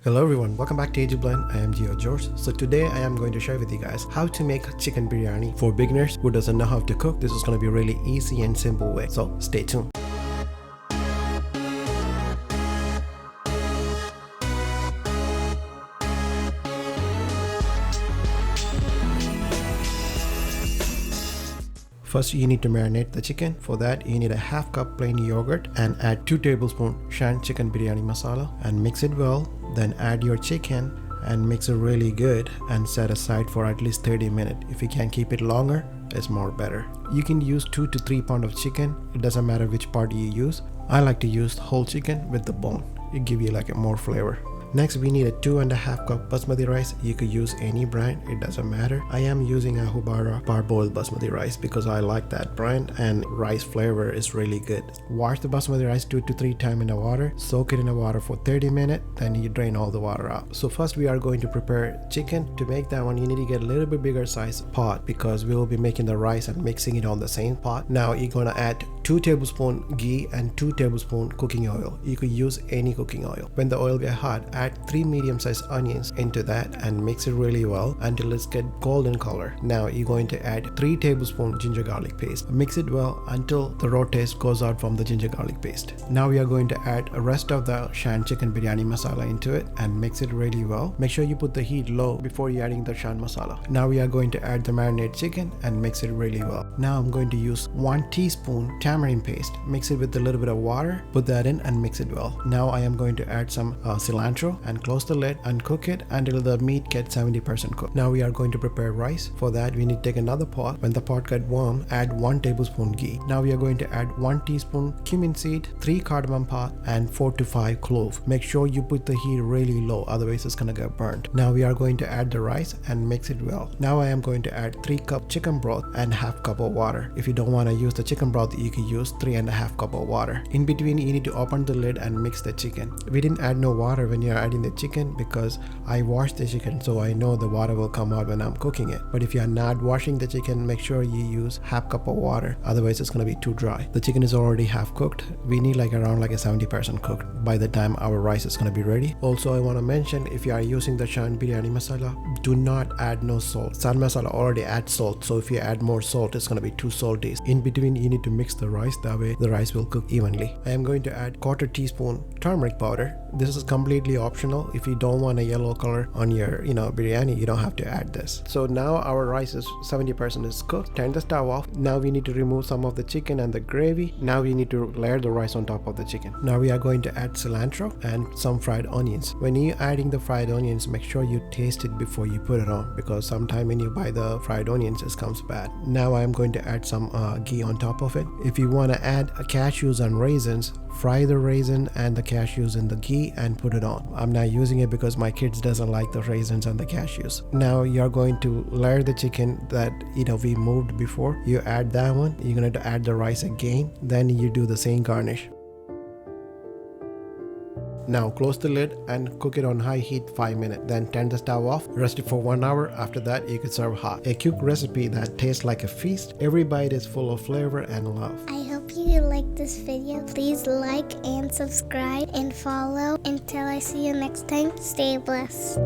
Hello everyone, welcome back to AG Blend. I am Gio George. So today I am going to share with you guys how to make chicken biryani for beginners who doesn't know how to cook. This is going to be a really easy and simple way. So stay tuned. First, you need to marinate the chicken. For that, you need a half cup plain yogurt and add 2 tablespoons Shan Chicken Biryani Masala and mix it well. Then add your chicken and mix it really good and set aside for at least 30 minutes. If you can keep it longer, it's more better. You can use 2 to 3 pounds of chicken. It doesn't matter which part you use. I like to use whole chicken with the bone. It gives you like a more flavor. Next, we need a 2.5 cup basmati rice. You could use any brand, it doesn't matter. I am using a Hubara parboiled basmati rice because I like that brand and rice flavor is really good. Wash the basmati rice 2 to 3 times in the water. Soak it in the water for 30 minutes, then you drain all the water out. So first we are going to prepare chicken. To make that one, you need to get a little bit bigger size pot because we will be making the rice and mixing it on the same pot. Now you're gonna add 2 tablespoons ghee and 2 tablespoons cooking oil. You could use any cooking oil. When the oil get hot, add 3 medium-sized onions into that and mix it really well until it's get golden color. Now you're going to add 3 tablespoons ginger garlic paste. Mix it well until the raw taste goes out from the ginger garlic paste. Now we are going to add the rest of the Shan Chicken Biryani Masala into it and mix it really well. Make sure you put the heat low before you adding the Shan Masala. Now we are going to add the marinated chicken and mix it really well. Now I'm going to use 1 teaspoon tamarind paste. Mix it with a little bit of water. Put that in and mix it well. Now I am going to add some cilantro and close the lid and cook it until the meat gets 70% cooked. Now we are going to prepare rice. For that, we need to take another pot. When the pot get warm, add 1 tablespoon ghee. Now we are going to add 1 teaspoon cumin seed, 3 cardamom pot, and 4 to 5 cloves. Make sure you put the heat really low, otherwise it's gonna get burnt. Now we are going to add the rice and mix it well. Now I am going to add 3 cup chicken broth and half cup of water. If you don't want to use the chicken broth, you can use 3.5 cup of water. In between, you need to open the lid and mix the chicken. We didn't add no water when you are adding the chicken because I washed the chicken, so I know the water will come out when I'm cooking it. But if you are not washing the chicken, make sure you use half cup of water, otherwise it's going to be too dry. The chicken is already half cooked. We need around a 70% cooked by the time our rice is going to be ready. Also, I want to mention, if you are using the Shan Biryani Masala, do not add no salt. Shan Masala already adds salt, so if you add more salt, it's going to be too salty. In between, you need to mix the rice, that way the rice will cook evenly. I am going to add 1/4 teaspoon turmeric powder. This is completely optional. If you don't want a yellow color on your biryani, you don't have to add this. So now our rice is 70% is cooked. Turn the stove off. Now we need to remove some of the chicken and the gravy. Now we need to layer the rice on top of the chicken. Now we are going to add cilantro and some fried onions. When you adding the fried onions, make sure you taste it before you put it on, because sometime when you buy the fried onions, it comes bad. Now I am going to add some ghee on top of it. If you want to add cashews and raisins, fry the raisin and the cashews in the ghee and put it on. I'm not using it because my kids doesn't like the raisins and the cashews. Now you're going to layer the chicken that we moved before. You add that one. You're going to add the rice again. Then you do the same garnish. Now close the lid and cook it on high heat 5 minutes. Then turn the stove off, rest it for 1 hour. After that, you can serve hot. A quick recipe that tastes like a feast. Every bite is full of flavor and love. I hope you like this video. Please like and subscribe and follow. Until I see you next time, stay blessed.